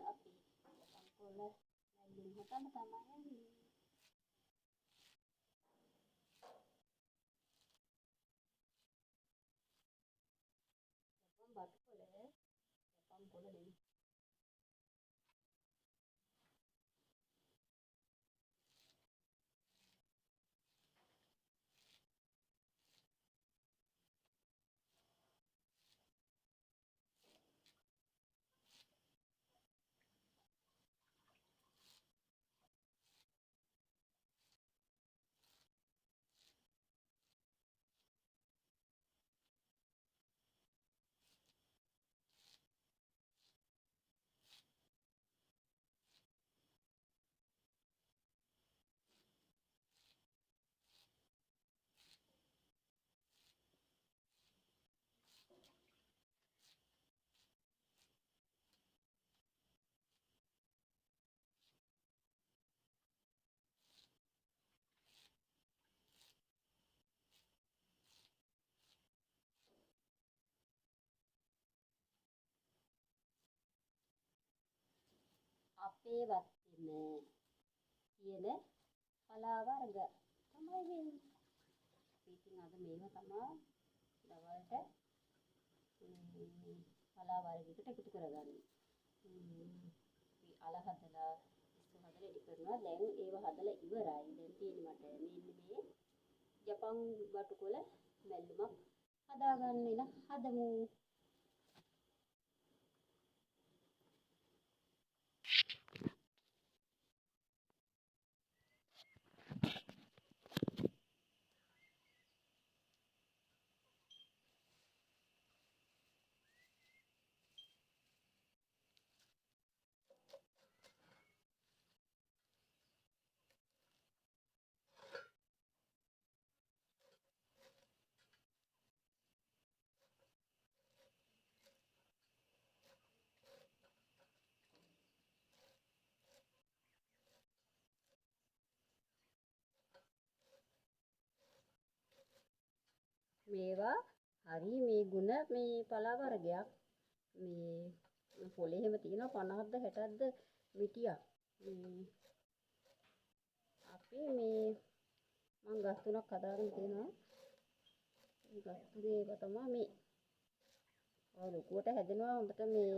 අපි පොළ මැල්ලුම් හදන්න තමයි යන්නේ. බත් පොළ නෙමෙයි. අපේ වත්තේ තියෙන පලා වර්ග තමයි වෙන්නේ. ඉතින් අද මේව තමයි දවල්ට පලා වර්ගයකට එකතු කරගන්නේ. අපි අල හදලා ඉස්සු හදලා රෙඩි කරනවා. දැන් ඒව හදලා ඉවරයි. දැන් තියෙන්නේ මට මෙන්න මේ ජපන් වටුකොළ මැල්ලුමක් හදාගන්න ඉල හදමු. මේවා හරි මේ ගුණ මේ පලා වර්ගයක් මේ පොලේ හැම තියෙනවා 50ක්ද 60ක්ද මිටියක්. අපි මේ මං ගස් තුනක් හදාගෙන තියෙනවා. මේ ගස් තුනේ ඒවා තමයි මේ. ඔය ලොකුවට හැදෙනවා හොඳට මේ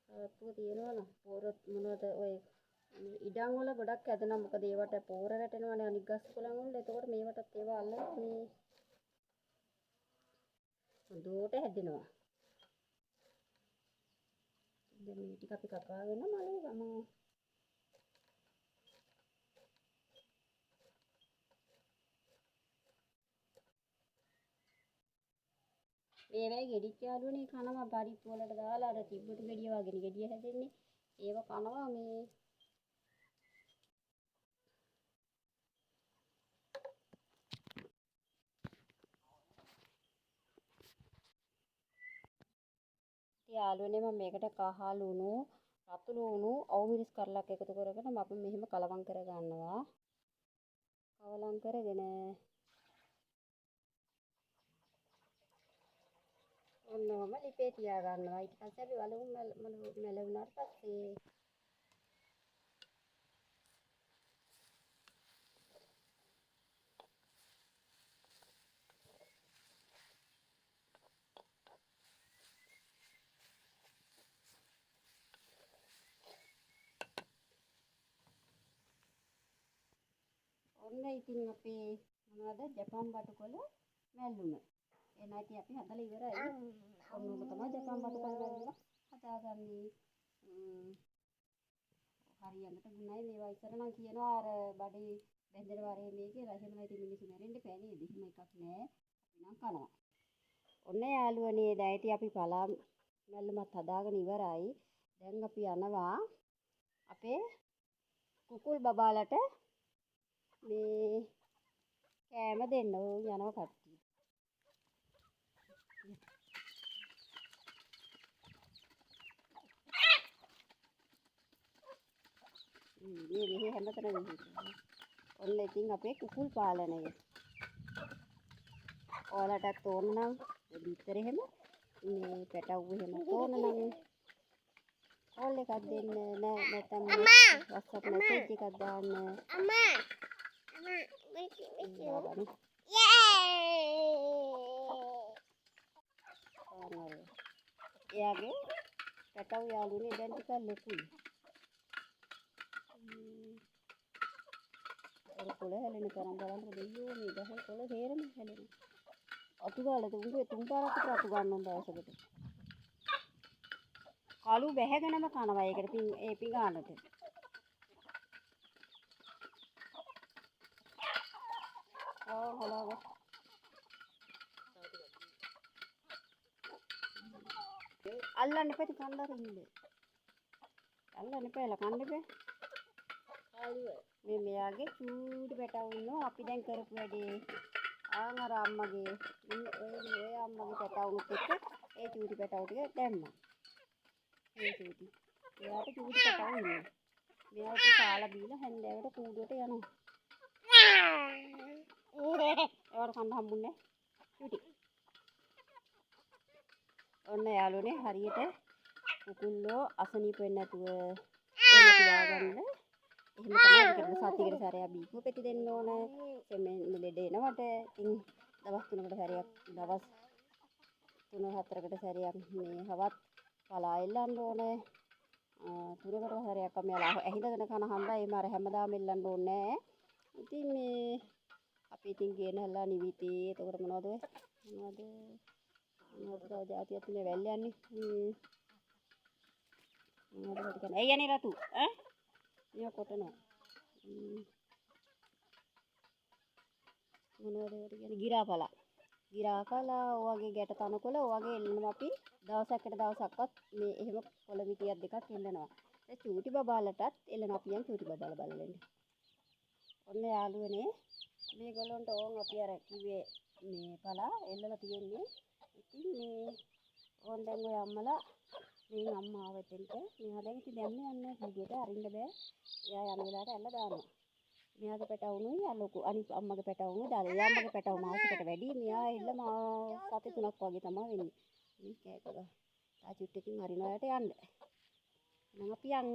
අත්තුව තියෙනවා නම් පොර මොනවද ඔය ඉඩම් වල ගොඩක් හැදෙනවා. මොකද ඒවට පොර රැටෙනවානේ අනික් ගස් කොළන් වල. ඒතකොට මේවටත් ඒවා අල්ලලා මේ හොඳට හැදෙනවා. දැන් මේ ටික අපි කපාගෙන මලේ ගමු. මේවැයි ගෙඩිච්ච යාළුවනේ කනවා පරිප්පු වලට දාලා අර තිබ්බට ගෙඩිය වගේ ගෙඩිය හැදෙන්නේ. ඒව කනවා මේ යාළුවනේ මම මේකට කහ ලුණු රතු ලුණු අවුමිරිස් කරලක් එකතු කරගෙන මම මෙහෙම කලවම් කර ගන්නවා. කවලම් කරගෙන ඔන්නෝම ලිපේ තියා ගන්නවා. ඊට පස්සේ අපි වලවුන් මැලුණාට පස්සේ ඔන්න ඉතින් අපේ මොනවද ජපන් වටුකොළ මැල්ලුම. එනයි ඉතින් අපි හදලා ඉවරයි. ඔන්නෝම තමයි ජපන් වටුකොළ මැල්ලුම හදාගන්නේ. හරියකට ගුණයි මේවා ඉස්සර නම් කියනවා අර බඩේ බැඳෙන වරේ මේ කියලා. එහෙම නැති මිනිස්සු මැරෙන්න එපා නේද? එහෙම එකක් නෑ. අපි නම් කනවා. ඔන්න යාළුවනේ දැන් ඉතින් අපි පලා මැල්ලුමත් හදාගෙන ඉවරයි. දැන් අපි යනවා අපේ කුකුල් බබාලට මේ කෑම දෙන්න යනවා කට්ටිය. මේ මෙහෙ හැමතැනම විහිදුවා. ඔන්න ඉතින් අපේ කුකුල් පාලනය. ඔයාලටත් ඕන නම් බිත්තර එහෙම මේ පැටව් එහෙම තෝරන නම් කෝල් එකක් දෙන්න නැත්නම් WhatsApp message එකක් දාන්න. අම්මා එයාගේ පැටව් යාළුවනේ දැන් ටිකක් ලොකුයි. කොළ හැලෙන තරම් බලන්න දෙයියෝ මේ ගහේ කොළ තේරෙම හැලෙන. අතු ගාලා තුන් පාරක් විතර අතු ගන්න දවසකට. කළු බැහැගෙනම කනවා ඒකට ඒ පිඟානට. හොලාව. අල්ලන්න එපා කණ්ඩාර ඉන්නේ. අල්ලන්න එපා කන්න එපා. මේ මෙයාගේ චූටි පැටවු ඉන්නවා අපි දැන් කරපු වැඩේ. අර අම්මගේ ඔය අම්මගේ පැටවුනුත් එක්ක ඒ චූටි පැටවු ටික දැම්මා. මේ චූටි. එයාට චූටි පැටවු ඉන්නවා. මෙයාට කාලා බීලා හැන්දෑවට කූඩුවට යනවා. ඒවට කන්න හම්බුන්නේ චූටි. ඔන්න යාළුවනේ හරියට කුකුල්ලෝ අසනීප වෙන්නේ නැතුව එහෙම තියාගන්න. එහෙම තමයි කරන සතියකට සැරයක් බීකුව පෙති දෙන්න ඕන. සෙමෙන් ලෙඩ එනවට ඉතින් දවස් 3කට සැරයක් දවස් 3-4කට සැරයක් මේ හවත් පලා එල්ලන්න ඕන. 3කට සැරයක් මෙයාලා ඇහිඳගෙන කන හන්දා එහෙම අර හැමදාම එල්ලන්න ඕනේ නැහැ. ඉතින් මේ අපි ඉතින් ගේනහලා නිවිතේ එතකොට මොනවද තව જાතියක් තුනේ වැල් යන්නේ. මොනවද කියන්නේ? ඇයි යන්නේ රතු? ඈ? මෙයා කොටනවා. මොනවද ඒකට කියන්නේ? ගිරාපලා. ගිරාපලා ඔයගේ ගැට තනකොළ ඔයගේ එල්ලනවා අපි දවසකට දවසක්වත් මේ එහෙම කොළ විටියක් දෙකක් එල්ලනවා. ඒ චූටි බබාලටත් එල්ලනවා අපි යන් චූටි බබාලා බලන්න. ඔන්න යාළුවනේ මේගොල්ලන්ට ඕන් අපි අර කිව්වේ මේ පලා එල්ලලා තියෙන්නේ. ඉතින් මේ ඕන් දැන් ඔය අම්මලා මේ අම්මා ආවෙතෙන්ට මෙයා දැන් ඉතින් දැම්ම යන්නේ කීයට අරින්න බෑ. එයා යන වෙලාවට ඇල්ල දානවා. මෙයාගේ පැටවුනුයි අර ලොකු අනිත් අම්මගේ පැටවුනුයි දාලා. එයා අම්මගේ පැටව මාසෙකට වැඩි. මෙයා එල්ල සති 3ක් වගේ තමයි වෙන්නේ. මේ කෑකලා. තා චුට්ටකින් අරිනවට යන්න. එහෙනම් අපි යන්